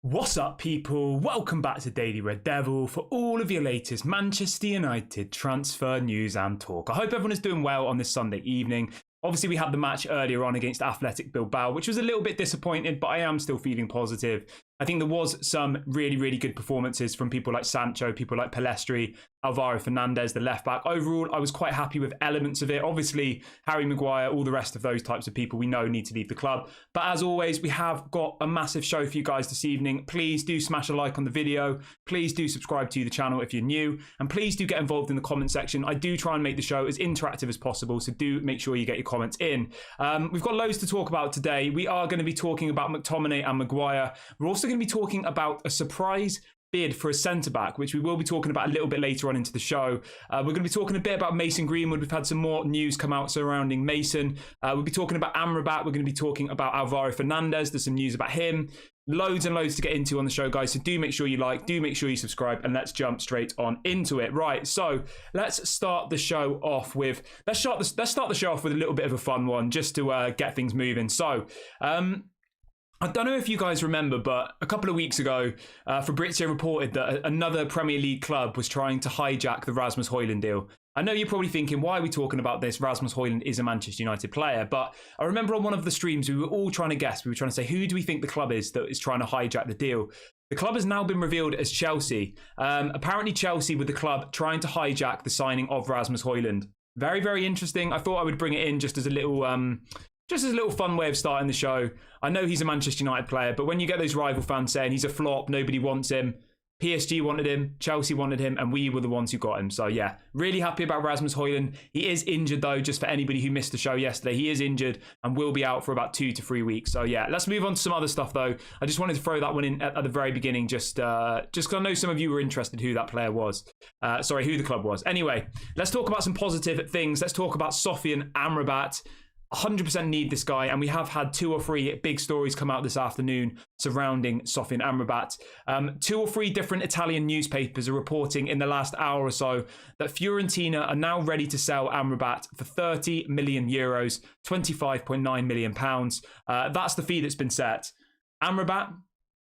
What's up, people? Welcome back to Daily Red Devil for all of your latest Manchester United transfer news and talk. I hope everyone is doing well on this Sunday evening. Obviously, we had the match earlier on against Athletic Bilbao, which was a little bit disappointing, but I am still feeling positive. I think there was some really good performances from people like Sancho, people like Pellistri, Alvaro Fernandez, the left back. Overall, I was quite happy with elements of it. Obviously, Harry Maguire, all the rest of those types of people we know need to leave the club. But as always, we have got a massive show for you guys this evening. Please do smash a like on the video. Please do subscribe to the channel if you're new. And please do get involved in the comment section. I do try and make the show as interactive as possible, so do make sure you get your comments in. We've got loads to talk about today. We are going to be talking about McTominay and Maguire. We're also going to be talking about a surprise bid for a centre-back, which we will be talking about a little bit later on into the show. We're going to be talking a bit about Mason Greenwood. We've had some more news come out surrounding Mason. We'll be talking about Amrabat. We're going to be talking about Alvaro Fernandez. There's some news about him. Loads and loads to get into on the show, guys. So do make sure you like, do make sure you subscribe, and let's jump straight on into it. Right, so let's start the show off with let's start the show off with a little bit of a fun one, just to get things moving. So I don't know if you guys remember, but a couple of weeks ago, Fabrizio reported that another Premier League club was trying to hijack the Rasmus Hojlund deal. I know you're probably thinking, why are we talking about this? Rasmus Hojlund is a Manchester United player. But I remember on one of the streams, we were all trying to guess. We were trying to say, who do we think the club is that is trying to hijack the deal? The club has now been revealed as Chelsea. Apparently Chelsea with the club trying to hijack the signing of Rasmus Hojlund. Very interesting. I thought I would bring it in just as a little fun way of starting the show. I know he's a Manchester United player, but when you get those rival fans saying he's a flop, nobody wants him, PSG wanted him, Chelsea wanted him, and we were the ones who got him. So yeah, really happy about Rasmus Hojlund. He is injured though, just for anybody who missed the show yesterday. He is injured and will be out for about 2 to 3 weeks. So yeah, let's move on to some other stuff though. I just wanted to throw that one in at the very beginning, just because I know some of you were interested who that player was. Who the club was. Anyway, let's talk about some positive things. Let's talk about Sofyan Amrabat. 100% need this guy, and we have had 2 or 3 big stories come out this afternoon surrounding Sofyan Amrabat. 2 or 3 different Italian newspapers are reporting in the last hour or so that Fiorentina are now ready to sell Amrabat for 30 million euros, 25.9 million pounds. That's the fee that's been set. Amrabat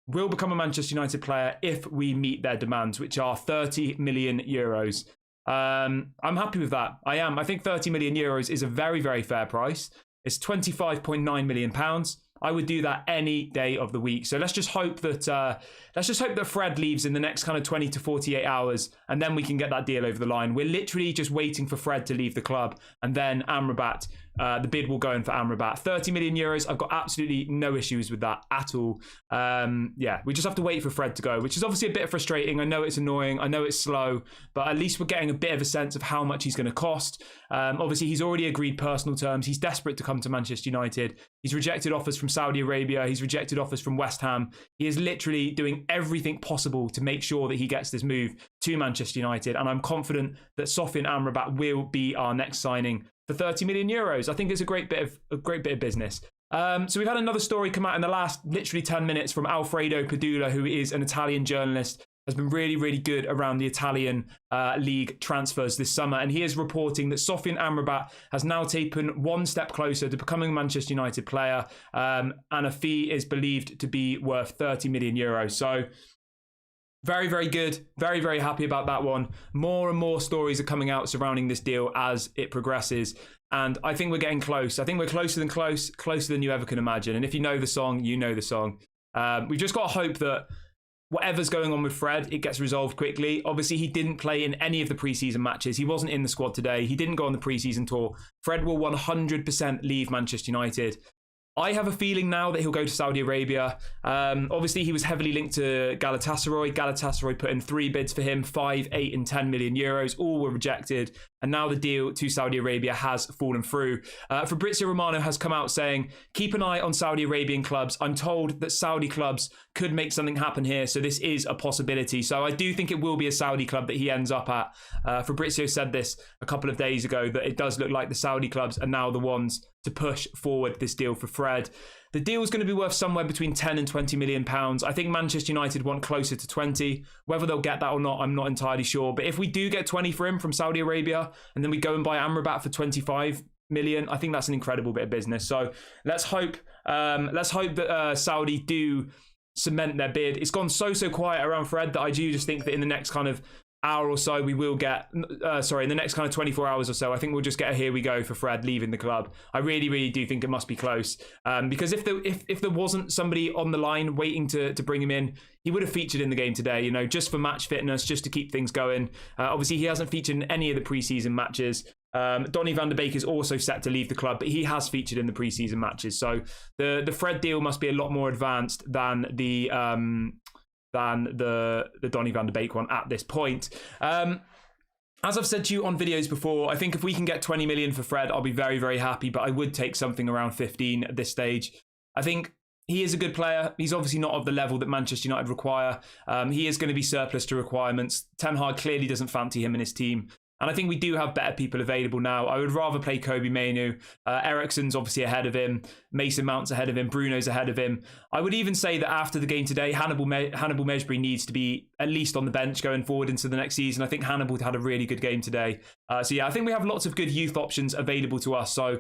will become a Manchester United player if we meet their demands, which are 30 million euros. I'm happy with that. I am. I think 30 million euros is a very fair price. It's 25.9 million pounds. I would do that any day of the week. So let's just hope that Fred leaves in the next kind of 20 to 48 hours, and then we can get that deal over the line. We're literally just waiting for Fred to leave the club, and then Amrabat, the bid will go in for Amrabat. 30 million euros. I've got absolutely no issues with that at all. Yeah, we just have to wait for Fred to go, which is obviously a bit frustrating. I know it's annoying. I know it's slow, but at least we're getting a bit of a sense of how much he's going to cost. Obviously, he's already agreed personal terms. He's desperate to come to Manchester United. He's rejected offers from Saudi Arabia. He's rejected offers from West Ham. He is literally doing everything possible to make sure that he gets this move to Manchester United. And I'm confident that Sofyan Amrabat will be our next signing for 30 million euros. I think it's a great bit of business. So we've had another story come out in the last literally 10 minutes from Alfredo Padula, who is an Italian journalist, has been really good around the Italian league transfers this summer, and he is reporting that Sofyan Amrabat has now taken 1 step closer to becoming a Manchester United player, and a fee is believed to be worth 30 million euros. So very good, very happy about that one. More and more stories are coming out surrounding this deal as it progresses, and I think we're getting close. I think we're closer than you ever can imagine. And if you know the song, you know the song. We've just got to hope that whatever's going on with Fred, it gets resolved quickly. Obviously, he didn't play in any of the preseason matches. He wasn't in the squad today. He didn't go on the preseason tour. Fred will 100% leave Manchester United. I have a feeling now that he'll go to Saudi Arabia. Obviously, he was heavily linked to Galatasaray. Galatasaray put in 3 bids for him, 5, 8 and 10 million euros. All were rejected. And now the deal to Saudi Arabia has fallen through. Fabrizio Romano has come out saying, keep an eye on Saudi Arabian clubs. I'm told that Saudi clubs could make something happen here. So this is a possibility. So I do think it will be a Saudi club that he ends up at. Fabrizio said this a couple of days ago, that it does look like the Saudi clubs are now the ones to push forward this deal for Fred. The deal is going to be worth somewhere between 10 and 20 million pounds. I think Manchester United want closer to 20. Whether they'll get that or not, I'm not entirely sure. But if we do get 20 for him from Saudi Arabia, and then we go and buy Amrabat for 25 million, I think that's an incredible bit of business. So let's hope that Saudi do cement their bid. It's gone so quiet around Fred that I do just think that in the next kind of hour or so we will get in the next kind of 24 hours or so, I think we'll just get a here we go for Fred leaving the club. I really do think it must be close, because if there wasn't somebody on the line waiting to bring him in, he would have featured in the game today, you know, just for match fitness, just to keep things going. Obviously he hasn't featured in any of the preseason matches. Donny van de Beek is also set to leave the club, but he has featured in the preseason matches, so the Fred deal must be a lot more advanced than the Donny van de Beek one at this point. As I've said to you on videos before, I think if we can get 20 million for Fred, I'll be very happy, but I would take something around 15 at this stage. I think he is a good player. He's obviously not of the level that Manchester United require. He is going to be surplus to requirements. Ten Hag clearly doesn't fancy him and his team. And I think we do have better people available now. I would rather play Kobe Mainoo. Eriksen's obviously ahead of him. Mason Mount's ahead of him. Bruno's ahead of him. I would even say that after the game today, Hannibal Mejbri needs to be at least on the bench going forward into the next season. I think Hannibal had a really good game today. So yeah, I think we have lots of good youth options available to us. So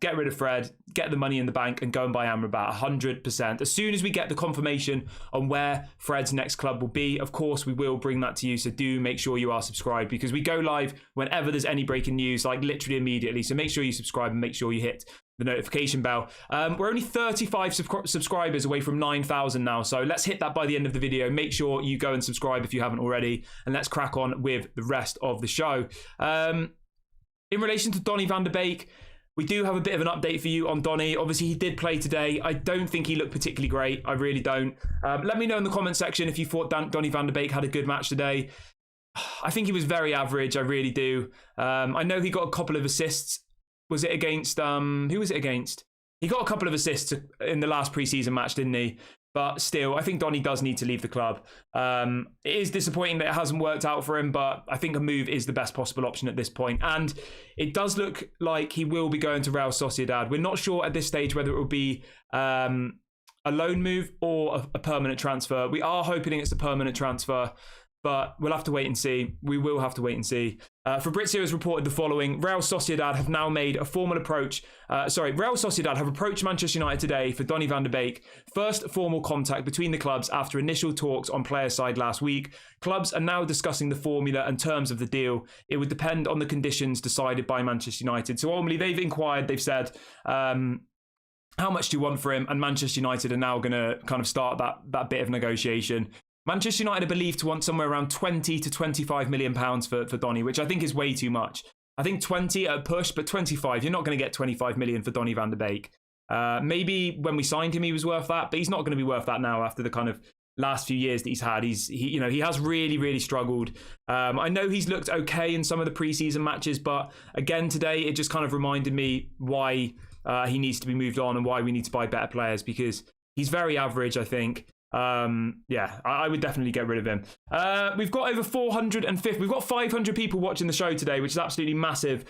get rid of Fred, get the money in the bank and go and buy Amrabat 100%. As soon as we get the confirmation on where Fred's next club will be, of course, we will bring that to you. So do make sure you are subscribed, because we go live whenever there's any breaking news, like literally immediately. So make sure you subscribe and make sure you hit the notification bell. We're only 35 subscribers away from 9,000 now. So let's hit that by the end of the video. Make sure you go and subscribe if you haven't already. And let's crack on with the rest of the show. In relation to Donny van de Beek, we do have a bit of an update for you on Donny. Obviously, he did play today. I don't think he looked particularly great. I really don't. Let me know in the comment section if you thought Donny van de Beek had a good match today. I think he was very average. I really do. I know he got a couple of assists. Was it against... who was it against? He got a couple of assists in the last preseason match, didn't he? But still, I think Donny does need to leave the club. It is disappointing that it hasn't worked out for him, but I think a move is the best possible option at this point. And it does look like he will be going to Real Sociedad. We're not sure at this stage whether it will be a loan move or a permanent transfer. We are hoping it's a permanent transfer, but we'll have to wait and see. We will have to wait and see. Fabrizio has reported the following. Real Sociedad have now made a formal approach. Real Sociedad have approached Manchester United today for Donny van de Beek. First formal contact between the clubs after initial talks on player side last week. Clubs are now discussing the formula and terms of the deal. It would depend on the conditions decided by Manchester United. So ultimately, they've inquired, they've said, how much do you want for him? And Manchester United are now going to kind of start that bit of negotiation. Manchester United are believed to want somewhere around 20 to 25 million pounds for Donny, which I think is way too much. I think 20 at a push, but 25, you're not going to get 25 million for Donny van de Beek. Maybe when we signed him, he was worth that, but he's not going to be worth that now after the kind of last few years that he's had. He has really struggled. I know he's looked okay in some of the preseason matches, but again today it just kind of reminded me why he needs to be moved on and why we need to buy better players, because he's very average, I think. I would definitely get rid of him. We've got over 450. We've got 500 people watching the show today, which is absolutely massive.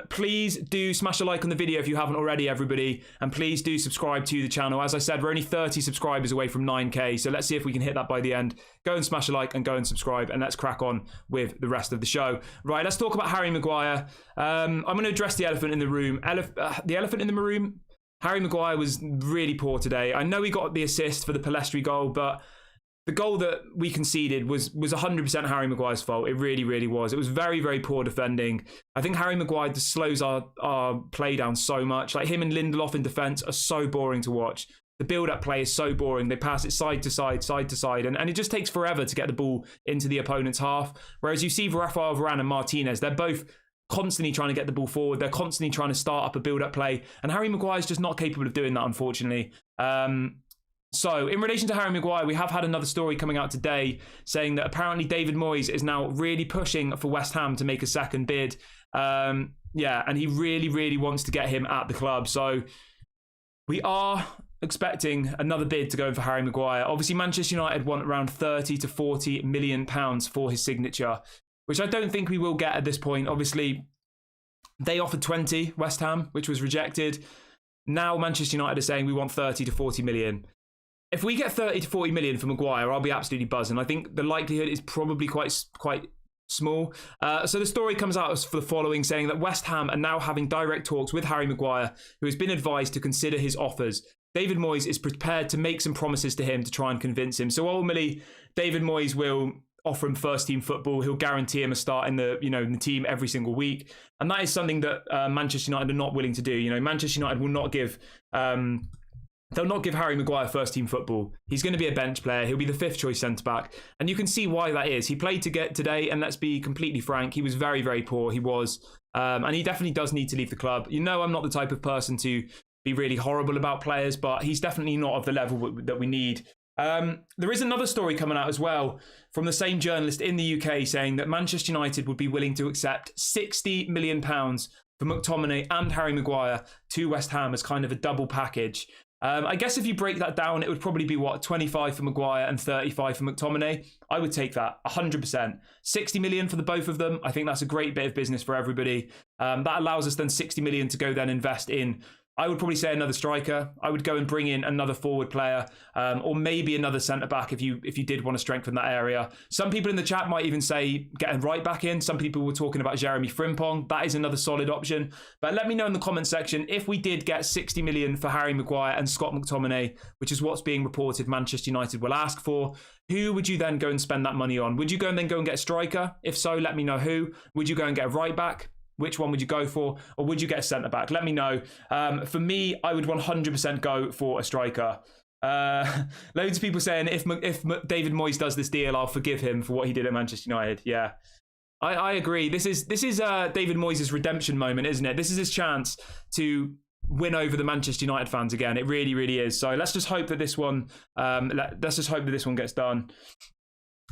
Please do smash a like on the video if you haven't already, everybody, and please do subscribe to the channel. As I said, we're only 30 subscribers away from 9k, so let's see if we can hit that by the end. Go and smash a like and go and subscribe, and let's crack on with the rest of the show. Right, let's talk about Harry Maguire. I'm going to address the elephant in the room. The elephant in the room. Harry Maguire was really poor today. I know he got the assist for the Palestri goal, but the goal that we conceded was 100% Harry Maguire's fault. It really was. It was very poor defending. I think Harry Maguire just slows our play down so much. Like him and Lindelof in defence are so boring to watch. The build-up play is so boring. They pass it side to side, and it just takes forever to get the ball into the opponent's half. Whereas you see Rafael Varane and Martinez, they're both constantly trying to get the ball forward. They're constantly trying to start up a build-up play. And Harry Maguire's just not capable of doing that, unfortunately. So in relation to Harry Maguire, we have had another story coming out today saying that apparently David Moyes is now really pushing for West Ham to make a second bid. And he really wants to get him at the club. So we are expecting another bid to go in for Harry Maguire. Obviously, Manchester United want around 30 to 40 million pounds for his signature, which I don't think we will get at this point. Obviously, they offered 20, West Ham, which was rejected. Now Manchester United are saying we want 30 to 40 million. If we get 30 to 40 million for Maguire, I'll be absolutely buzzing. I think the likelihood is probably quite small. So the story comes out as for the following, saying that West Ham are now having direct talks with Harry Maguire, who has been advised to consider his offers. David Moyes is prepared to make some promises to him to try and convince him. So ultimately, David Moyes will offer him first team football. He'll guarantee him a start in the in the team every single week, and that is something that Manchester United are not willing to do. Manchester United will not give. They'll not give Harry Maguire first team football. He's going to be a bench player. He'll be the 5th choice centre back, and you can see why that is. He played today, and let's be completely frank, he was very, very poor. He was, and he definitely does need to leave the club. I'm not the type of person to be really horrible about players, but he's definitely not of the level that we need. There is another story coming out as well from the same journalist in the UK saying that Manchester United would be willing to accept £60 million for McTominay and Harry Maguire to West Ham as kind of a double package. I guess if you break that down, it would probably be 25 for Maguire and 35 for McTominay. I would take that 100%. 60 million for the both of them. I think that's a great bit of business for everybody. That allows us then 60 million to go then invest in, I would probably say, another striker. I would go and bring in another forward player, or maybe another centre-back if you did want to strengthen that area. Some people in the chat might even say get a right-back in. Some people were talking about Jeremy Frimpong. That is another solid option. But let me know in the comment section, if we did get 60 million for Harry Maguire and Scott McTominay, which is what's being reported Manchester United will ask for, who would you then go and spend that money on? Would you go and get a striker? If so, let me know who. Would you go and get a right-back? Which one would you go for? Or would you get a centre-back? Let me know. For me, I would 100% go for a striker. Loads of people saying if David Moyes does this deal, I'll forgive him for what he did at Manchester United. Yeah, I agree. This is David Moyes' redemption moment, isn't it? This is his chance to win over the Manchester United fans again. It really, really is. So let's just hope that this one gets done.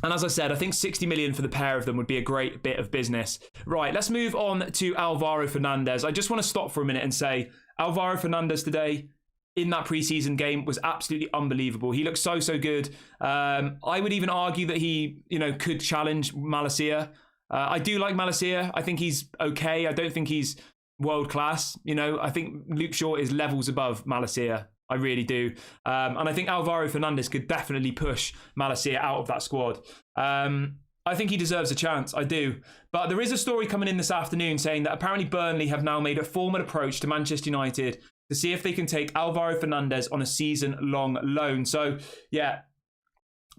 And as I said, I think 60 million for the pair of them would be a great bit of business. Right, let's move on to Alvaro Fernandez. I just want to stop for a minute and say Alvaro Fernandez today in that preseason game was absolutely unbelievable. He looked so good. I would even argue that he, could challenge Malacia. I do like Malacia. I think he's okay. I don't think he's world class. I think Luke Shaw is levels above Malacia. I really do. And I think Alvaro Fernandez could definitely push Malacia out of that squad. I think he deserves a chance. I do. But there is a story coming in this afternoon saying that apparently Burnley have now made a formal approach to Manchester United to see if they can take Alvaro Fernandez on a season-long loan. So, yeah,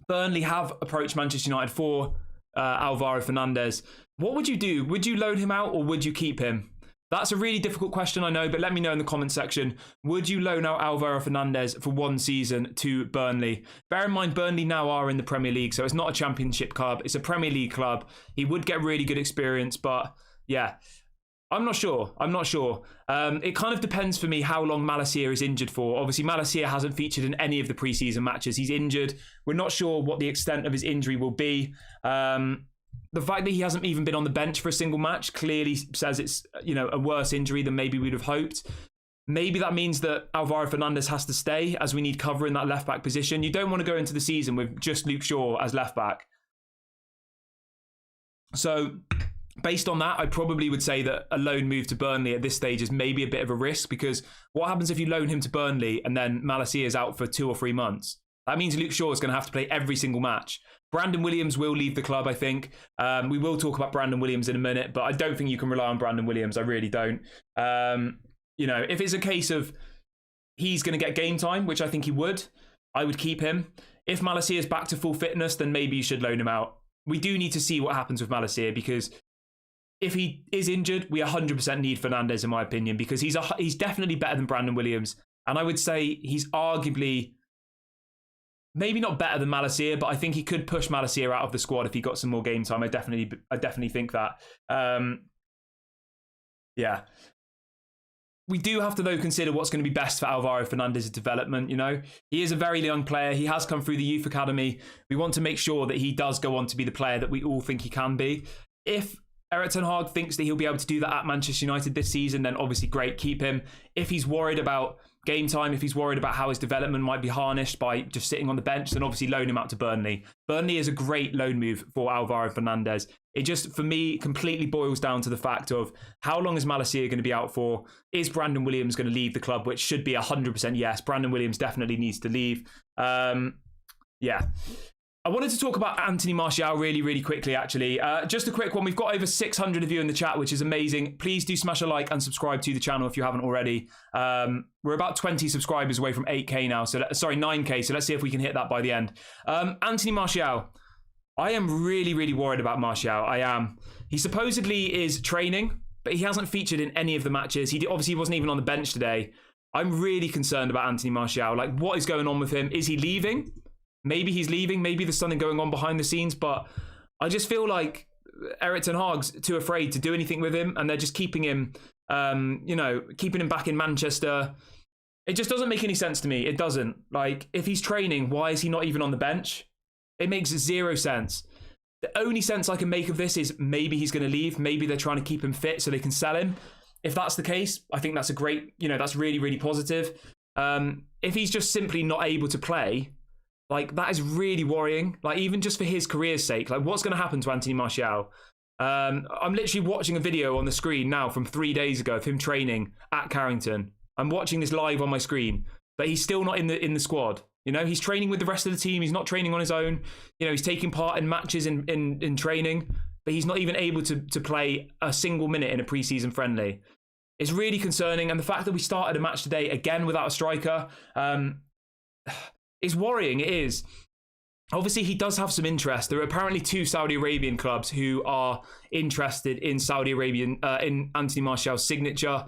Burnley have approached Manchester United for Alvaro Fernandez. What would you do? Would you loan him out or would you keep him? That's a really difficult question, I know, but let me know in the comment section. Would you loan out Alvaro Fernandez for one season to Burnley? Bear in mind, Burnley now are in the Premier League, so it's not a Championship club. It's a Premier League club. He would get really good experience, but yeah, I'm not sure. It kind of depends for me how long Malacia is injured for. Obviously, Malacia hasn't featured in any of the preseason matches. He's injured. We're not sure what the extent of his injury will be. The fact that he hasn't even been on the bench for a single match clearly says it's, a worse injury than maybe we'd have hoped. Maybe that means that Alvaro Fernandez has to stay as we need cover in that left-back position. You don't want to go into the season with just Luke Shaw as left-back. So based on that, I probably would say that a loan move to Burnley at this stage is maybe a bit of a risk, because what happens if you loan him to Burnley and then Malacia is out for 2 or 3 months? That means Luke Shaw is going to have to play every single match. Brandon Williams will leave the club, I think. We will talk about Brandon Williams in a minute, but I don't think you can rely on Brandon Williams. I really don't. If it's a case of he's going to get game time, which I think he would, I would keep him. If Malacia is back to full fitness, then maybe you should loan him out. We do need to see what happens with Malacia, because if he is injured, we 100% need Fernandez, in my opinion, because he's definitely better than Brandon Williams. And I would say he's arguably maybe not better than Malacia, but I think he could push Malacia out of the squad if he got some more game time. I definitely think that. Yeah. We do have to, though, consider what's going to be best for Alvaro Fernandez's development. He is a very young player. He has come through the youth academy. We want to make sure that he does go on to be the player that we all think he can be. If Erik ten Hag thinks that he'll be able to do that at Manchester United this season, then obviously great, keep him. If he's worried about game time, if he's worried about how his development might be harnessed by just sitting on the bench, then obviously loan him out to Burnley. Burnley is a great loan move for Alvaro Fernandez. It just, for me, completely boils down to the fact of how long is Malacia going to be out for? Is Brandon Williams going to leave the club? Which should be 100% yes. Brandon Williams definitely needs to leave. Yeah. I wanted to talk about Anthony Martial really, really quickly, actually. Just a quick one. We've got over 600 of you in the chat, which is amazing. Please do smash a like and subscribe to the channel if you haven't already. We're about 20 subscribers away from 8K now. Sorry, 9K. So let's see if we can hit that by the end. Anthony Martial. I am really, really worried about Martial. I am. He supposedly is training, but he hasn't featured in any of the matches. He obviously wasn't even on the bench today. I'm really concerned about Anthony Martial. Like, what is going on with him? Is he leaving? Maybe he's leaving. Maybe there's something going on behind the scenes. But I just feel like Erik ten Hag's too afraid to do anything with him, and they're just keeping him, keeping him back in Manchester. It just doesn't make any sense to me. It doesn't. Like, if he's training, why is he not even on the bench? It makes zero sense. The only sense I can make of this is maybe he's going to leave. Maybe they're trying to keep him fit so they can sell him. If that's the case, I think that's a great, that's really, really positive. If he's just simply not able to play, like, that is really worrying. Like, even just for his career's sake, like, what's going to happen to Anthony Martial? I'm literally watching a video on the screen now from 3 days ago of him training at Carrington. I'm watching this live on my screen, but he's still not in the squad. He's training with the rest of the team. He's not training on his own. He's taking part in matches in training, but he's not even able to play a single minute in a preseason friendly. It's really concerning. And the fact that we started a match today again without a striker, is worrying. It is. Obviously, he does have some interest. There are apparently 2 Saudi Arabian clubs who are interested in in Anthony Martial's signature.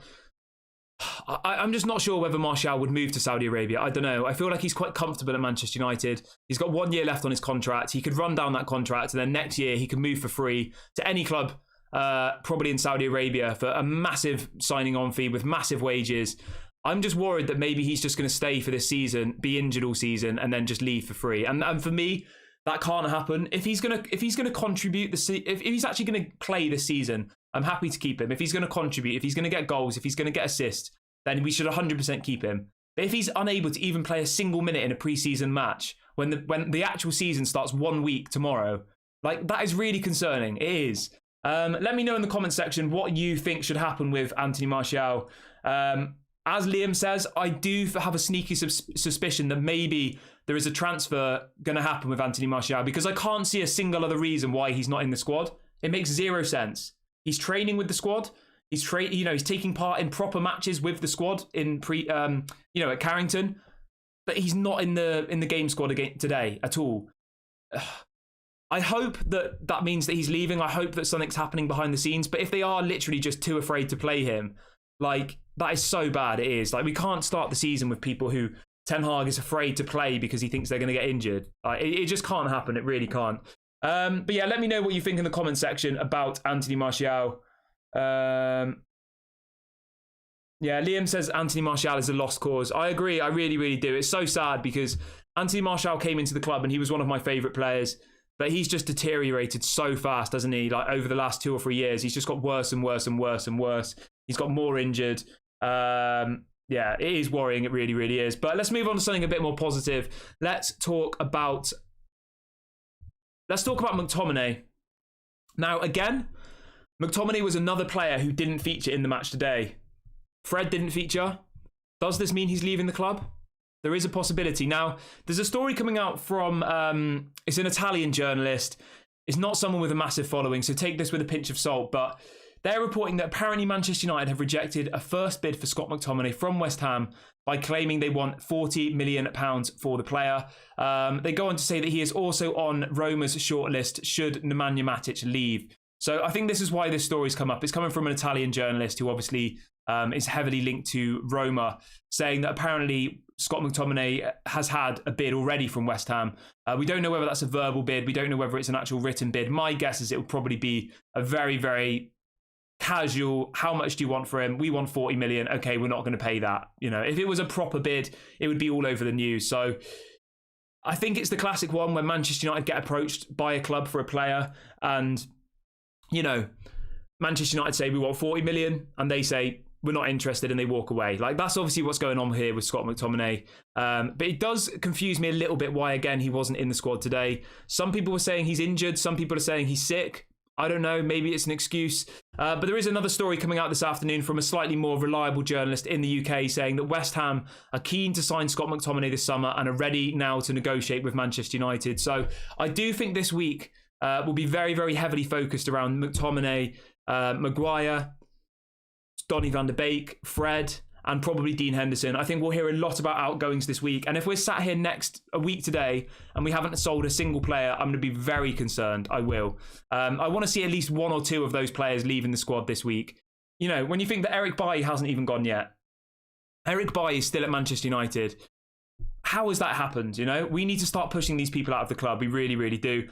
I'm just not sure whether Martial would move to Saudi Arabia. I don't know. I feel like he's quite comfortable at Manchester United. He's got 1 year left on his contract. He could run down that contract, and then next year he could move for free to any club, probably in Saudi Arabia, for a massive signing on fee with massive wages. I'm just worried that maybe he's just going to stay for this season, be injured all season, and then just leave for free. And for me, that can't happen. If he's going to contribute if he's actually going to play this season, I'm happy to keep him. If he's going to contribute, if he's going to get goals, if he's going to get assists, then we should 100% keep him. But if he's unable to even play a single minute in a preseason match when the actual season starts 1 week tomorrow, like, that is really concerning. It is. Let me know in the comment section what you think should happen with Anthony Martial. As Liam says, I do have a sneaky suspicion that maybe there is a transfer going to happen with Anthony Martial, because I can't see a single other reason why he's not in the squad. It makes zero sense. He's training with the squad. He's taking part in proper matches with the squad at Carrington, but he's not in the game squad again today at all. I hope that means that he's leaving. I hope that something's happening behind the scenes. But if they are literally just too afraid to play him, like, that is so bad. It is. Like, we can't start the season with people who Ten Hag is afraid to play because he thinks they're going to get injured. Like, it just can't happen. It really can't. But yeah, let me know what you think in the comment section about Anthony Martial. Yeah, Liam says Anthony Martial is a lost cause. I agree. I really, really do. It's so sad because Anthony Martial came into the club and he was one of my favourite players. But he's just deteriorated so fast, hasn't he? Like, over the last 2 or 3 years, he's just got worse and worse and worse and worse. He's got more injured. Yeah, it is worrying. It really, really is. But let's move on to something a bit more positive. Let's talk about McTominay. Now, again, McTominay was another player who didn't feature in the match today. Fred didn't feature. Does this mean he's leaving the club? There is a possibility. Now, there's a story coming out from, it's an Italian journalist. It's not someone with a massive following, so take this with a pinch of salt. But they're reporting that apparently Manchester United have rejected a first bid for Scott McTominay from West Ham by claiming they want £40 million for the player. They go on to say that he is also on Roma's shortlist should Nemanja Matic leave. So I think this is why this story's come up. It's coming from an Italian journalist who obviously is heavily linked to Roma, saying that apparently Scott McTominay has had a bid already from West Ham. We don't know whether that's a verbal bid. We don't know whether it's an actual written bid. My guess is it will probably be a very, very casual, how much do you want for him? We want 40 million. Okay, we're not going to pay that. If it was a proper bid, it would be all over the news. So I think it's the classic one when Manchester United get approached by a club for a player and, Manchester United say we want 40 million and they say we're not interested and they walk away. Like, that's obviously what's going on here with Scott McTominay. But it does confuse me a little bit why, again, he wasn't in the squad today. Some people were saying he's injured. Some people are saying he's sick. I don't know, maybe it's an excuse. But there is another story coming out this afternoon from a slightly more reliable journalist in the UK saying that West Ham are keen to sign Scott McTominay this summer and are ready now to negotiate with Manchester United. So I do think this week will be very, very heavily focused around McTominay, Maguire, Donny van der Beek, Fred, and probably Dean Henderson. I think we'll hear a lot about outgoings this week. And if we're sat here a week today and we haven't sold a single player, I'm going to be very concerned. I will. I want to see at least one or two of those players leaving the squad this week. You know, when you think that Eric Bailly hasn't even gone yet. Eric Bailly is still at Manchester United. How has that happened? You know, we need to start pushing these people out of the club. We really, really do.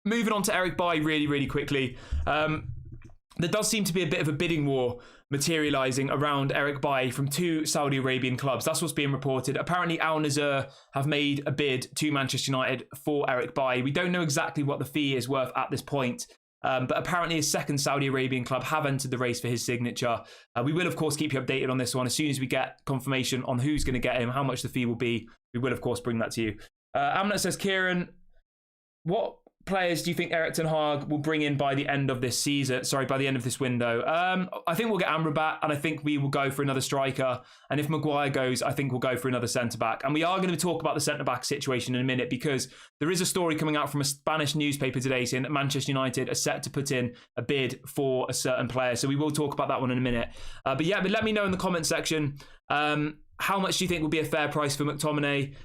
Moving on to Eric Bailly really, really quickly. There does seem to be a bit of a bidding war materialising around Eric Bailly from two Saudi Arabian clubs. That's what's being reported. Apparently Al Nassr have made a bid to Manchester United for Eric Bailly. We don't know exactly what the fee is worth at this point, but apparently a second Saudi Arabian club have entered the race for his signature. We will, of course, keep you updated on this one. As soon as we get confirmation on who's going to get him, how much the fee will be, we will, of course, bring that to you. Amnet says, Kieran, what players do you think Erik ten Hag will bring in by the end of this season? Sorry, by the end of this window. I think we'll get Amrabat, and I think we will go for another striker. And if Maguire goes, I think we'll go for another centre-back. And we are going to talk about the centre-back situation in a minute, because there is a story coming out from a Spanish newspaper today saying that Manchester United are set to put in a bid for a certain player. So we will talk about that one in a minute. But let me know in the comment section, how much do you think will be a fair price for McTominay?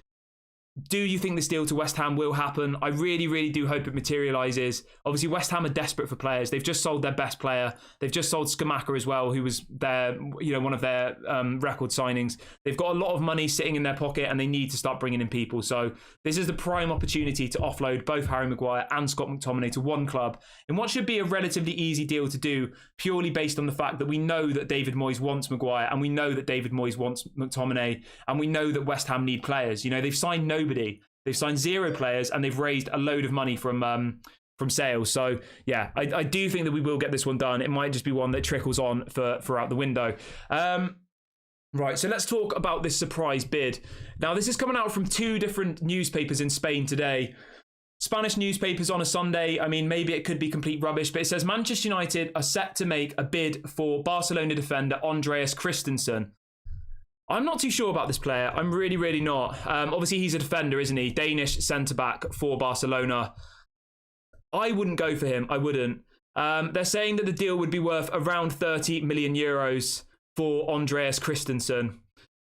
Do you think this deal to West Ham will happen? I really, really do hope it materialises. Obviously, West Ham are desperate for players. They've just sold their best player. They've just sold Scamacca as well, who was their, one of their record signings. They've got a lot of money sitting in their pocket, and they need to start bringing in people. So this is the prime opportunity to offload both Harry Maguire and Scott McTominay to one club in what should be a relatively easy deal to do, purely based on the fact that we know that David Moyes wants Maguire, and we know that David Moyes wants McTominay, and we know that West Ham need players. You know, they've signed nobody. They've signed 0 players, and they've raised a load of money from sales. So yeah, I do think that we will get this one done. It might just be one that trickles on throughout the window. Right, so let's talk about this surprise bid. Now, this is coming out from 2 different newspapers in Spain today. Spanish newspapers on a Sunday. I mean, maybe it could be complete rubbish, but it says Manchester United are set to make a bid for Barcelona defender Andreas Christensen. I'm not too sure about this player. I'm really, really not. Obviously, he's a defender, isn't he? Danish centre-back for Barcelona. I wouldn't go for him. I wouldn't. They're saying that the deal would be worth around 30 million euros for Andreas Christensen.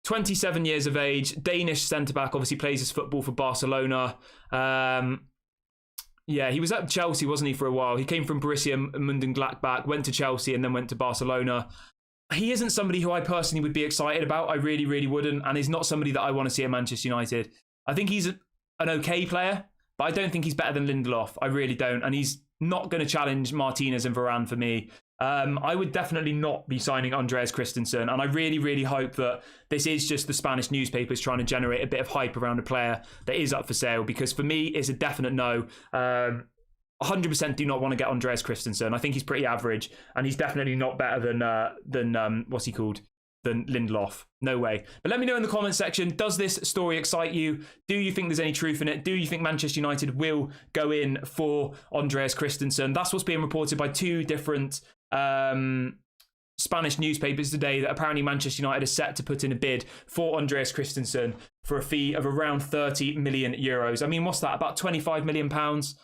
27 years of age, Danish centre-back, obviously plays his football for Barcelona. Yeah, he was at Chelsea, wasn't he, for a while? He came from Borussia Mönchengladbach, went to Chelsea, and then went to Barcelona. He isn't somebody who I personally would be excited about. I really, really wouldn't. And he's not somebody that I want to see at Manchester United. I think he's an okay player, but I don't think he's better than Lindelof. I really don't. And he's not going to challenge Martinez and Varane for me. I would definitely not be signing Andreas Christensen. And I really, really hope that this is just the Spanish newspapers trying to generate a bit of hype around a player that is up for sale. Because for me, it's a definite no. 100% do not want to get Andreas Christensen. I think he's pretty average, and he's definitely not better than what's he called? Than Lindelof. No way. But let me know in the comment section, does this story excite you? Do you think there's any truth in it? Do you think Manchester United will go in for Andreas Christensen? That's what's being reported by 2 different Spanish newspapers today, that apparently Manchester United is set to put in a bid for Andreas Christensen for a fee of around 30 million euros. I mean, what's that? About 25 million pounds?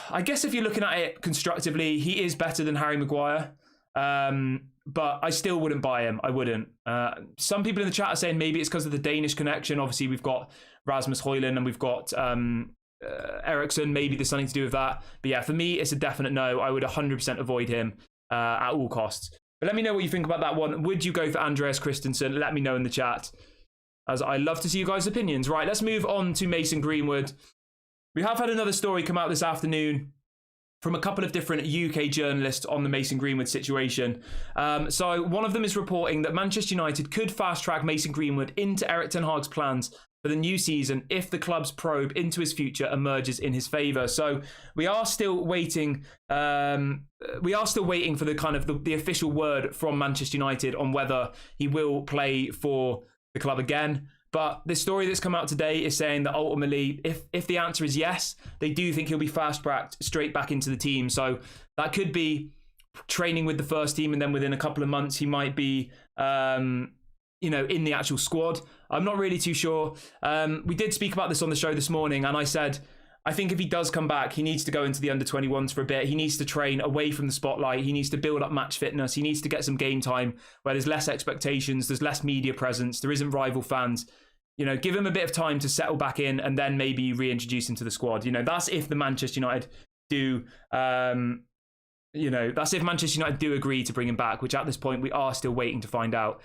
I guess if you're looking at it constructively, he is better than Harry Maguire. But I still wouldn't buy him. I wouldn't. Some people in the chat are saying maybe it's because of the Danish connection. Obviously, we've got Rasmus Hojlund and we've got Eriksson. Maybe there's something to do with that. But yeah, for me, it's a definite no. I would 100% avoid him at all costs. But let me know what you think about that one. Would you go for Andreas Christensen? Let me know in the chat, as I love to see you guys' opinions. Right, let's move on to Mason Greenwood. We have had another story come out this afternoon from a couple of different UK journalists on the Mason Greenwood situation. So one of them is reporting that Manchester United could fast-track Mason Greenwood into Erik ten Hag's plans for the new season if the club's probe into his future emerges in his favour. So we are still waiting. For the kind of the official word from Manchester United on whether he will play for the club again. But the story that's come out today is saying that ultimately, if the answer is yes, they do think he'll be fast-tracked straight back into the team. So that could be training with the first team, and then within a couple of months, he might be, in the actual squad. I'm not really too sure. We did speak about this on the show this morning, and I said, I think if he does come back, he needs to go into the under-21s for a bit. He needs to train away from the spotlight. He needs to build up match fitness. He needs to get some game time where there's less expectations, there's less media presence, there isn't rival fans. Give him a bit of time to settle back in and then maybe reintroduce him to the squad. That's if the Manchester United do... that's if Manchester United do agree to bring him back, which at this point we are still waiting to find out.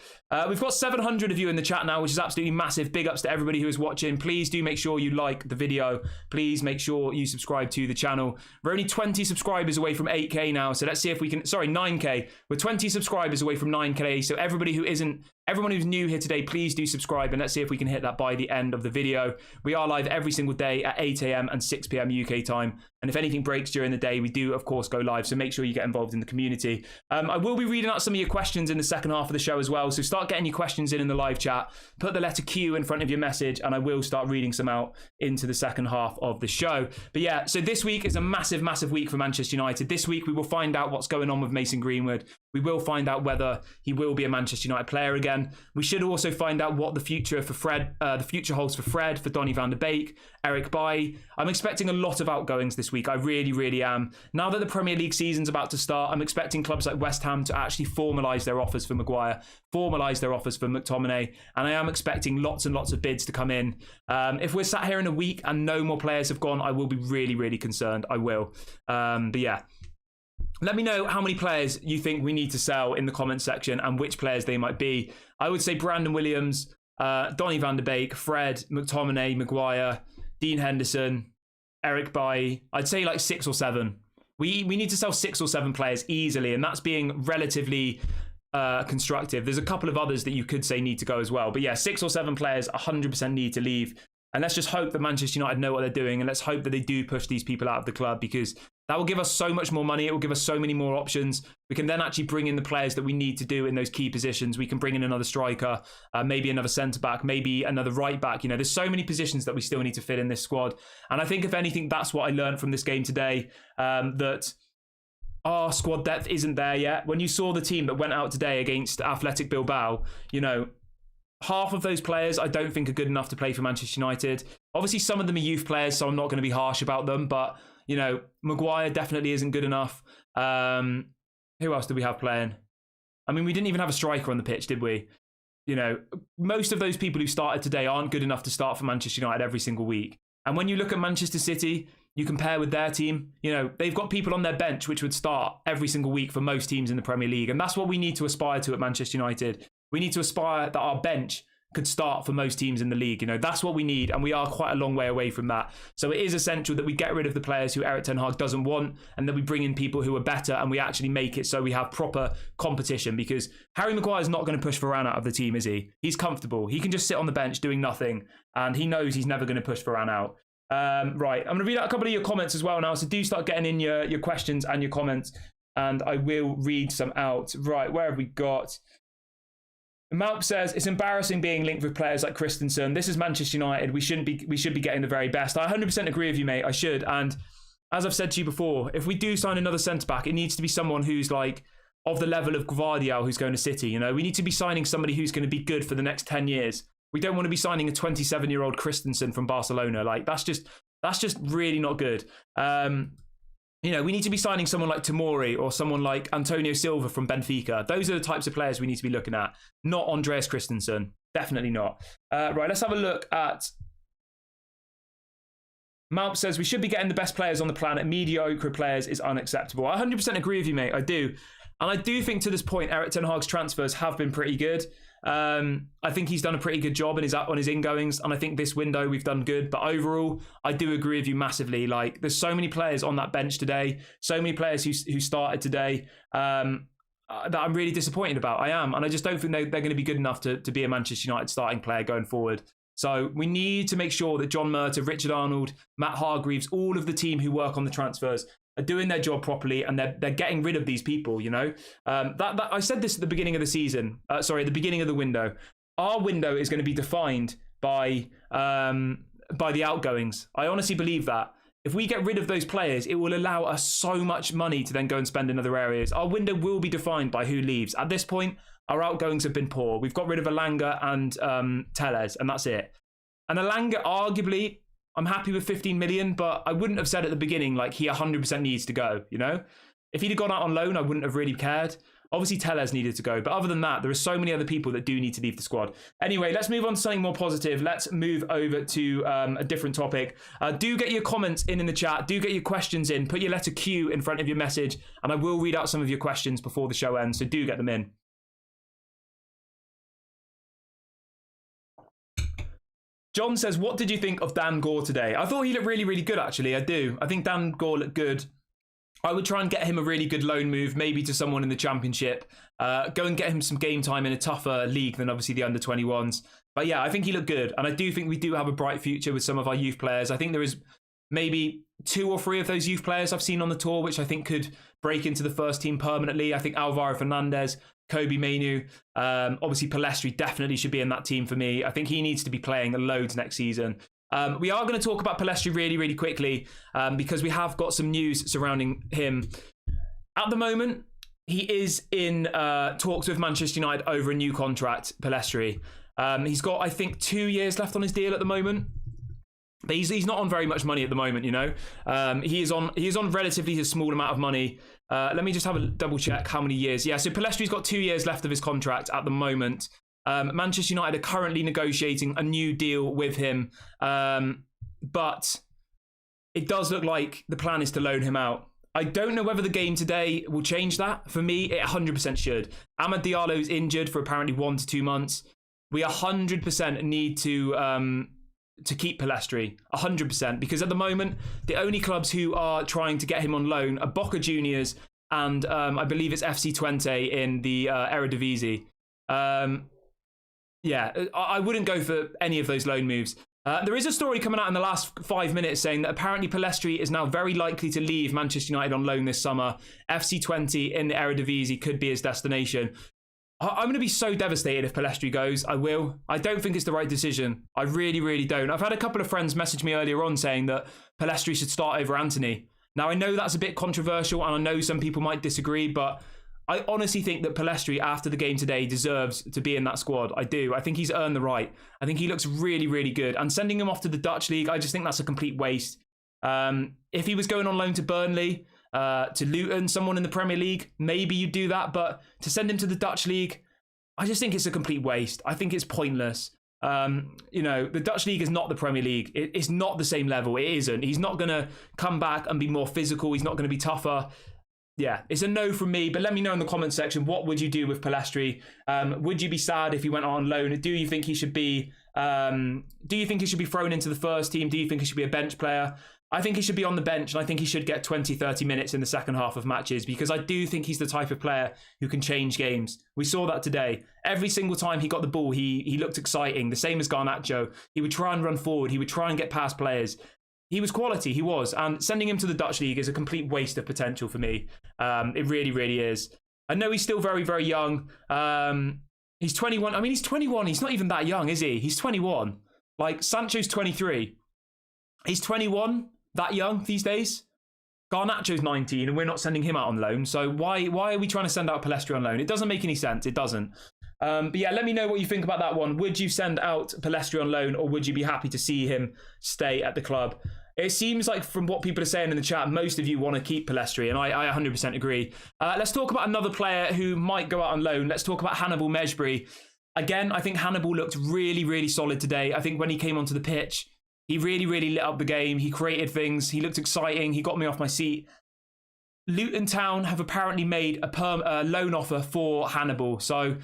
We've got 700 of you in the chat now, which is absolutely massive. Big ups to everybody who is watching. Please do make sure you like the video. Please make sure you subscribe to the channel. We're only 20 subscribers away from 8K now, so let's see if we can... Sorry, 9K. We're 20 subscribers away from 9K, so everyone who's new here today, please do subscribe, and let's see if we can hit that by the end of the video. We are live every single day at 8 a.m. and 6 p.m. UK time. And if anything breaks during the day, we do, of course, go live. So make sure you get involved in the community. I will be reading out some of your questions in the second half of the show as well. So start getting your questions in the live chat. Put the letter Q in front of your message, and I will start reading some out into the second half of the show. But yeah, so this week is a massive, massive week for Manchester United. This week, we will find out what's going on with Mason Greenwood. We will find out whether he will be a Manchester United player again. We should also find out what the future holds for Fred, for Donny van de Beek, Eric Bailly. I'm expecting a lot of outgoings this week. I really, really am. Now that the Premier League season's about to start, I'm expecting clubs like West Ham to actually formalise their offers for Maguire, formalise their offers for McTominay, and I am expecting lots and lots of bids to come in. If we're sat here in a week and no more players have gone, I will be really, really concerned. I will. But yeah. Let me know how many players you think we need to sell in the comments section and which players they might be. I would say Brandon Williams, Donny van de Beek, Fred, McTominay, Maguire, Dean Henderson, Eric Bailly. I'd say like 6 or 7. We need to sell 6 or 7 players easily, and that's being relatively constructive. There's a couple of others that you could say need to go as well. But yeah, 6 or 7 players 100% need to leave. And let's just hope that Manchester United know what they're doing, and let's hope that they do push these people out of the club, because that will give us so much more money. It will give us so many more options. We can then actually bring in the players that we need to do in those key positions. We can bring in another striker, maybe another centre-back, maybe another right-back. There's so many positions that we still need to fit in this squad. And I think, if anything, that's what I learned from this game today, that our squad depth isn't there yet. When you saw the team that went out today against Athletic Bilbao, half of those players I don't think are good enough to play for Manchester United. Obviously, some of them are youth players, so I'm not going to be harsh about them, but Maguire definitely isn't good enough. Who else did we have playing? I mean, we didn't even have a striker on the pitch, did we? Most of those people who started today aren't good enough to start for Manchester United every single week. And when you look at Manchester City, you compare with their team, they've got people on their bench which would start every single week for most teams in the Premier League. And that's what we need to aspire to at Manchester United. We need to aspire that our bench could start for most teams in the league. That's what we need, and we are quite a long way away from that. So it is essential that we get rid of the players who Erik ten Hag doesn't want, and that we bring in people who are better, and we actually make it so we have proper competition, because Harry Maguire's not going to push Varane out of the team, is he? He's comfortable. He can just sit on the bench doing nothing, and he knows he's never going to push Varane out. Right, I'm going to read out a couple of your comments as well now, so do start getting in your questions and your comments, and I will read some out. Right, where have we got? Malp says, it's embarrassing being linked with players like Christensen. This is Manchester United. We should be getting the very best. I 100% agree with you, mate. I should. And as I've said to you before, if we do sign another centre-back, it needs to be someone who's like of the level of Gvardiol, who's going to City. We need to be signing somebody who's going to be good for the next 10 years. We don't want to be signing a 27-year-old Christensen from Barcelona. Like, that's just really not good. We need to be signing someone like Tomori or someone like Antonio Silva from Benfica. Those are the types of players we need to be looking at, not Andreas Christensen. Definitely not. Right, let's have a look at... Malp says, we should be getting the best players on the planet. Mediocre players is unacceptable. I 100% agree with you, mate. I do. And I do think to this point, Erik ten Hag's transfers have been pretty good. I think he's done a pretty good job on his ingoings, and I think this window we've done good. But overall, I do agree with you massively. Like, there's so many players on that bench today, so many players who started today that I'm really disappointed about. I am, and I just don't think they're going to be good enough to be a Manchester United starting player going forward. So we need to make sure that John Murtough, Richard Arnold, Matt Hargreaves, all of the team who work on the transfers are doing their job properly, and they're getting rid of these people, I said this at the beginning of the season, at the beginning of the window. Our window is going to be defined by the outgoings. I honestly believe that. If we get rid of those players, it will allow us so much money to then go and spend in other areas. Our window will be defined by who leaves. At this point, our outgoings have been poor. We've got rid of Elanga and Telles, and that's it. And Elanga, arguably, I'm happy with 15 million, but I wouldn't have said at the beginning, like, he 100% needs to go, you know? If he'd have gone out on loan, I wouldn't have really cared. Obviously, Telles needed to go. But other than that, there are so many other people that do need to leave the squad. Anyway, let's move on to something more positive. Let's move over to a different topic. Do get your comments in the chat. Do get your questions in. Put your letter Q in front of your message. And I will read out some of your questions before the show ends. So do get them in. John says, what did you think of Dan Gore today? I thought he looked really, really good, actually. I do. I think Dan Gore looked good. I would try and get him a really good loan move, maybe to someone in the Championship. Go and get him some game time in a tougher league than obviously the under-21s. But yeah, I think he looked good. And I do think we do have a bright future with some of our youth players. I think there is maybe 2 or 3 of those youth players I've seen on the tour, which I think could break into the first team permanently. I think Alvaro Fernandez, Kobe Mainu, obviously Pellistri definitely should be in that team for me. I think he needs to be playing loads next season. We are going to talk about Pellistri really, really quickly because we have got some news surrounding him. At the moment, he is in talks with Manchester United over a new contract, Pellistri. He's got, I think, 2 years left on his deal at the moment. But he's not on very much money at the moment, you know. He is on relatively a small amount of money. Let me just have a double check how many years. Yeah, so Pellestri's got 2 years left of his contract at the moment. Manchester United are currently negotiating a new deal with him, but it does look like the plan is to loan him out. I don't know whether the game today will change that. For me, it 100% should. Amad Diallo's injured for apparently 1 to 2 months. We 100% need to keep Pellistri, 100%, because at the moment, the only clubs who are trying to get him on loan are Boca Juniors and I believe it's FC Twente in the Eredivisie. Yeah, I wouldn't go for any of those loan moves. There is a story coming out in the last 5 minutes saying that apparently Pellistri is now very likely to leave Manchester United on loan this summer. FC Twente in the Eredivisie could be his destination. I'm going to be so devastated if Pellistri goes. I will. I don't think it's the right decision. I really, really don't. I've had a couple of friends message me earlier on saying that Pellistri should start over Anthony. Now, I know that's a bit controversial and I know some people might disagree, but I honestly think that Pellistri, after the game today, deserves to be in that squad. I do. I think he's earned the right. I think he looks really, really good. And sending him off to the Dutch league, I just think that's a complete waste. If he was going on loan to Burnley, to Luton, someone in the Premier League, maybe you'd do that. But to send him to the Dutch league, I just think it's a complete waste. I think it's pointless. You know, the Dutch league is not the Premier League. It's not the same level. It isn't. He's not going to come back and be more physical. He's not going to be tougher. Yeah, it's a no from me, but let me know in the comments section, what would you do with Pellistri? Would you be sad if he went on loan? Do you think he should be thrown into the first team? Do you think he should be a bench player? I think he should be on the bench, and I think he should get 20, 30 minutes in the second half of matches, because I do think he's the type of player who can change games. We saw that today. Every single time he got the ball, he looked exciting, the same as Garnacho. He would try and run forward. He would try and get past players. He was quality, he was. And sending him to the Dutch league is a complete waste of potential for me. It really, really is. I know he's still very, very young. He's 21. I mean, he's 21. He's not even that young, is he? He's 21. Like, Sancho's 23. He's 21, that young these days. Garnacho's 19, and we're not sending him out on loan. So why are we trying to send out Pellistri on loan? It doesn't make any sense. It doesn't. But yeah, let me know what you think about that one. Would you send out Pellistri on loan, or would you be happy to see him stay at the club? It seems like from what people are saying in the chat, most of you want to keep Pellistri, and I 100% agree. Let's talk about another player who might go out on loan. Let's talk about Hannibal Mejbri. Again, I think Hannibal looked really, really solid today. I think when he came onto the pitch, he really, really lit up the game. He created things. He looked exciting. He got me off my seat. Luton Town have apparently made a loan offer for Hannibal. So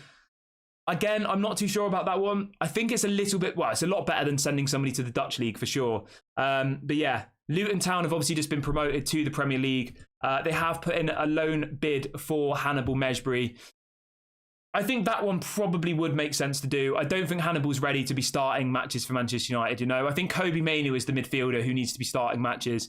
again, I'm not too sure about that one. I think it's a little bit, well, it's a lot better than sending somebody to the Dutch league for sure. But yeah, Luton Town have obviously just been promoted to the Premier League. They have put in a loan bid for Hannibal Mejbri. I think that one probably would make sense to do. I don't think Hannibal's ready to be starting matches for Manchester United, you know. I think Kobe Mainu is the midfielder who needs to be starting matches.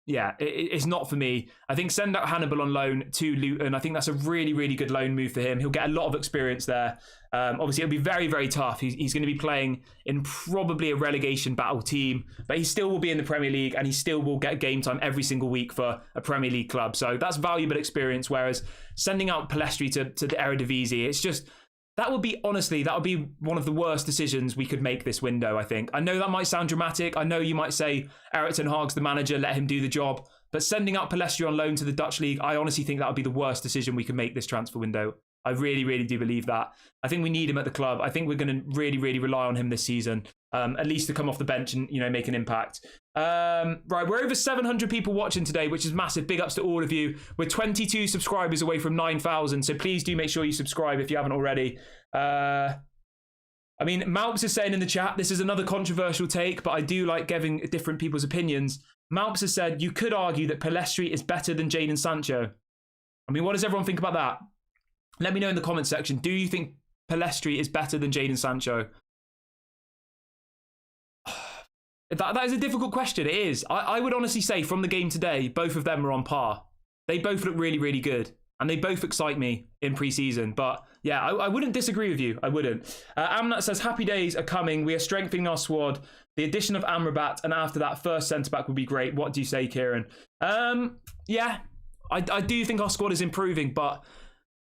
yeah, it's not for me. I think send out Hannibal on loan to Luton. I think that's a really, really good loan move for him. He'll get a lot of experience there. Obviously, it'll be very, very tough. He's going to be playing in probably a relegation battle team, but he still will be in the Premier League and he still will get game time every single week for a Premier League club. So that's valuable experience, whereas sending out Pellistri to the Eredivisie, it's just... That would be one of the worst decisions we could make this window, I think. I know that might sound dramatic. I know you might say Erik ten Hag's the manager, let him do the job. But sending out Pellistri on loan to the Dutch league, I honestly think that would be the worst decision we could make this transfer window. I really, really do believe that. I think we need him at the club. I think we're going to really, really rely on him this season, at least to come off the bench and, make an impact. Right, we're over 700 people watching today, which is massive. Big ups to all of you. We're 22 subscribers away from 9,000, so please do make sure you subscribe if you haven't already. Malps is saying in the chat, this is another controversial take, but I do like giving different people's opinions. Malps has said, you could argue that Pellistri is better than Jadon Sancho. What does everyone think about that? Let me know in the comment section. Do you think Pellistri is better than Jadon Sancho? That is a difficult question. It is. I would honestly say from the game today, both of them are on par. They both look really, really good. And they both excite me in pre-season. But yeah, I wouldn't disagree with you. I wouldn't. Amnat says, happy days are coming. We are strengthening our squad. The addition of Amrabat and after that first centre-back would be great. What do you say, Kieran? Yeah, I do think our squad is improving. But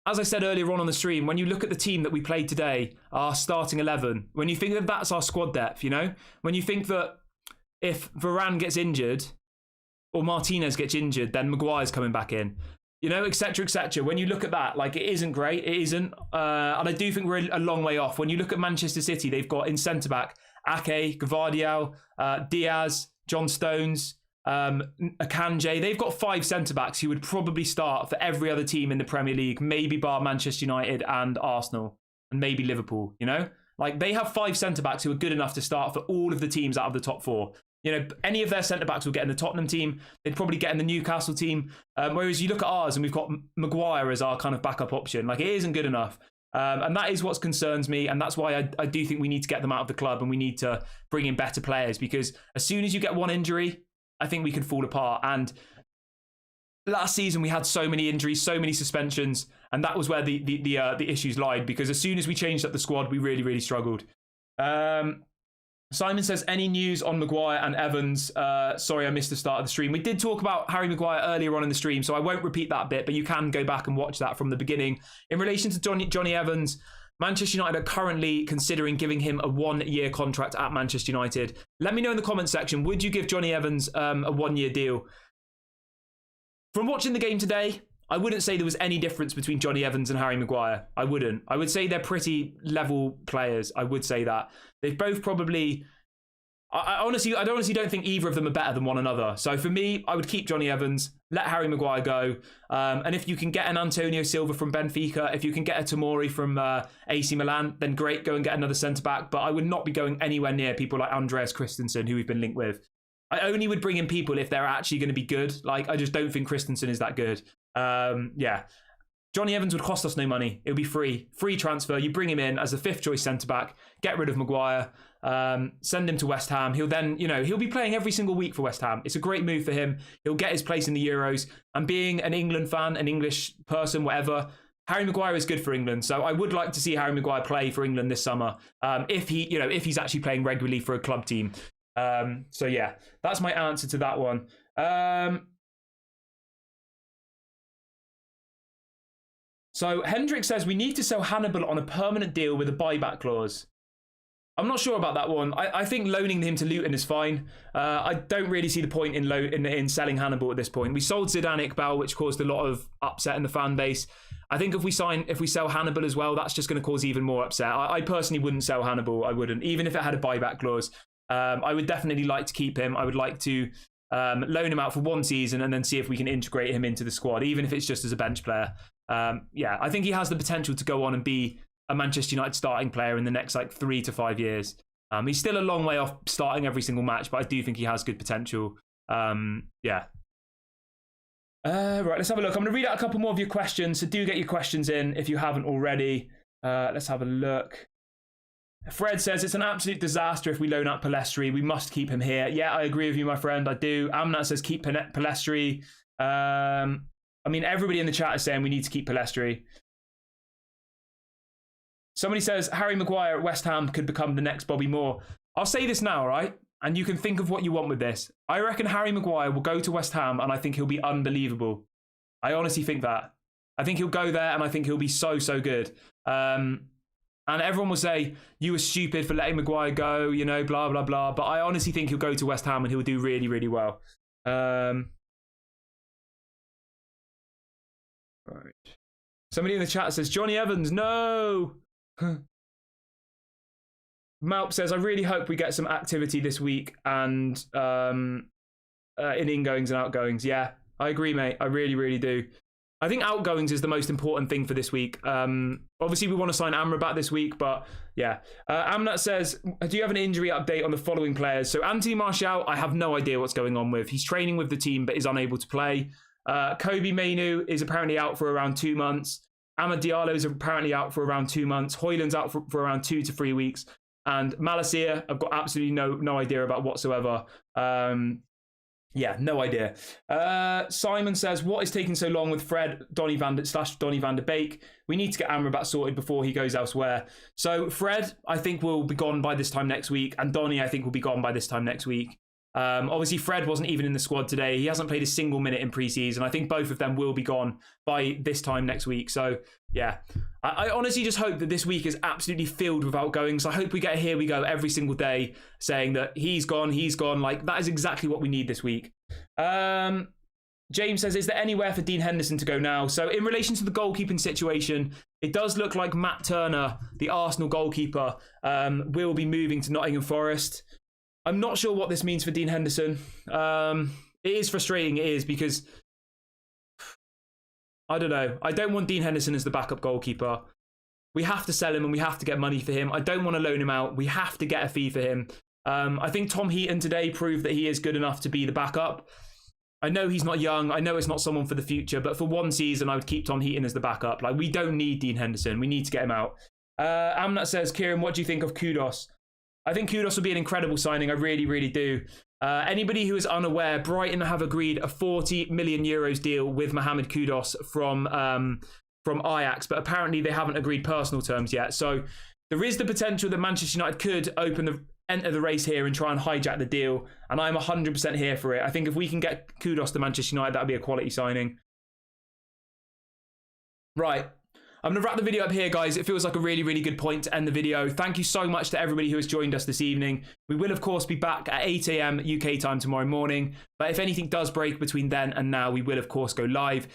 as I said earlier on the stream, when you look at the team that we played today, our starting 11, when you think that that's our squad depth, when you think that if Varane gets injured or Martinez gets injured, then Maguire's coming back in. Etc., etc. When you look at that, it isn't great. It isn't. And I do think we're a long way off. When you look at Manchester City, they've got in centre-back, Ake, Gvardiol, Diaz, John Stones, Akanji. They've got 5 centre-backs who would probably start for every other team in the Premier League, maybe bar Manchester United and Arsenal, and maybe Liverpool, They have 5 centre-backs who are good enough to start for all of the teams out of the top 4. Any of their centre-backs will get in the Tottenham team. They'd probably get in the Newcastle team. Whereas you look at ours and we've got Maguire as our kind of backup option. It isn't good enough. And that is what concerns me. And that's why I do think we need to get them out of the club and we need to bring in better players. Because as soon as you get one injury, I think we can fall apart. And last season we had so many injuries, so many suspensions. And that was where the issues lied. Because as soon as we changed up the squad, we really, really struggled. Simon says, any news on Maguire and Evans? Sorry, I missed the start of the stream. We did talk about Harry Maguire earlier on in the stream, so I won't repeat that bit, but you can go back and watch that from the beginning. In relation to Johnny Evans, Manchester United are currently considering giving him a 1-year contract at Manchester United. Let me know in the comment section, would you give Johnny Evans a 1-year deal? From watching the game today, I wouldn't say there was any difference between Johnny Evans and Harry Maguire. I wouldn't. I would say they're pretty level players. I would say that. They've both probably... I honestly don't think either of them are better than one another. So for me, I would keep Johnny Evans, let Harry Maguire go. And if you can get an Antonio Silva from Benfica, if you can get a Tomori from AC Milan, then great, go and get another centre-back. But I would not be going anywhere near people like Andreas Christensen, who we've been linked with. I only would bring in people if they're actually going to be good. I just don't think Christensen is that good. Yeah. Johnny Evans would cost us no money. It would be free transfer. You bring him in as a 5th choice centre-back, get rid of Maguire, send him to West Ham. He'll then, he'll be playing every single week for West Ham. It's a great move for him. He'll get his place in the Euros. And being an England fan, an English person, whatever, Harry Maguire is good for England. So I would like to see Harry Maguire play for England this summer. If he's actually playing regularly for a club team. So yeah, that's my answer to that one. So Hendrik says, we need to sell Hannibal on a permanent deal with a buyback clause. I'm not sure about that one. I think loaning him to Luton is fine. I don't really see the point in selling Hannibal at this point. We sold Zidane Iqbal, which caused a lot of upset in the fan base. I think if we sell Hannibal as well, that's just going to cause even more upset. I personally wouldn't sell Hannibal. I wouldn't, even if it had a buyback clause. I would definitely like to keep him. I would like to loan him out for 1 season and then see if we can integrate him into the squad, even if it's just as a bench player. Yeah, I think he has the potential to go on and be a Manchester United starting player in the next 3 to 5 years. He's still a long way off starting every single match, but I do think he has good potential. Yeah. Right, let's have a look. I'm going to read out a couple more of your questions, so do get your questions in if you haven't already. Let's have a look. Fred says it's an absolute disaster if we loan out Palestri. We must keep him here. Yeah, I agree with you, my friend. I do. Amnat says keep Palestri. I mean, everybody in the chat is saying we need to keep Palestri. Somebody says Harry Maguire at West Ham could become the next Bobby Moore. I'll say this now, right? And you can think of what you want with this. I reckon Harry Maguire will go to West Ham and I think he'll be unbelievable. I honestly think that. I think he'll go there and I think he'll be so, so good. And everyone will say, you were stupid for letting Maguire go, you know, blah, blah, blah. But I honestly think he'll go to West Ham and he'll do really, really well. Right. Somebody in the chat says, Johnny Evans, no! Malp says, I really hope we get some activity this week and in ingoings and outgoings. Yeah, I agree, mate. I really, really do. I think outgoings is the most important thing for this week. Obviously, we want to sign Amrabat this week, but yeah. Amnat says, do you have an injury update on the following players? So Anthony Martial, I have no idea what's going on with. He's training with the team, but is unable to play. Kobe Mainu is apparently out for around 2 months. Amad Diallo is apparently out for around 2 months. Hojlund's out for around 2 to 3 weeks. And Malacia, I've got absolutely no idea about whatsoever. Yeah, no idea. Simon says, what is taking so long with Fred, Donny van der Beek? We need to get Amrabat sorted before he goes elsewhere. So Fred, I think, will be gone by this time next week. And Donny, I think, will be gone by this time next week. Obviously, Fred wasn't even in the squad today. He hasn't played a single minute in pre-season. I think both of them will be gone by this time next week. So, yeah. I honestly just hope that this week is absolutely filled with outgoings. I hope we get a here we go every single day saying that he's gone. Like, that is exactly what we need this week. James says, is there anywhere for Dean Henderson to go now? So, in relation to the goalkeeping situation, it does look like Matt Turner, the Arsenal goalkeeper, will be moving to Nottingham Forest. I'm not sure what this means for Dean Henderson. It is frustrating, it is, because I don't know. I don't want Dean Henderson as the backup goalkeeper. We have to sell him and we have to get money for him. I don't want to loan him out. We have to get a fee for him. I think Tom Heaton today proved that he is good enough to be the backup. I know he's not young. I know it's not someone for the future, but for one season, I would keep Tom Heaton as the backup. Like, we don't need Dean Henderson. We need to get him out. Amnat says, Kieran, what do you think of Kudos? I think Kudos will be an incredible signing. I really, really do. Anybody who is unaware, Brighton have agreed a 40 million euros deal with Mohamed Kudos from Ajax, but apparently they haven't agreed personal terms yet. So there is the potential that Manchester United could enter the race here and try and hijack the deal. And I'm 100% here for it. I think if we can get Kudos to Manchester United, that'd be a quality signing. Right. I'm going to wrap the video up here, guys. It feels like a really, really good point to end the video. Thank you so much to everybody who has joined us this evening. We will, of course, be back at 8 a.m. UK time tomorrow morning. But if anything does break between then and now, we will, of course, go live.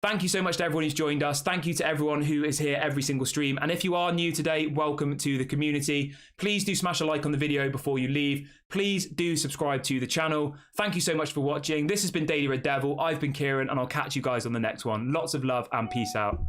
Thank you so much to everyone who's joined us. Thank you to everyone who is here every single stream. And if you are new today, welcome to the community. Please do smash a like on the video before you leave. Please do subscribe to the channel. Thank you so much for watching. This has been Daily Red Devil. I've been Kieran, and I'll catch you guys on the next one. Lots of love and peace out.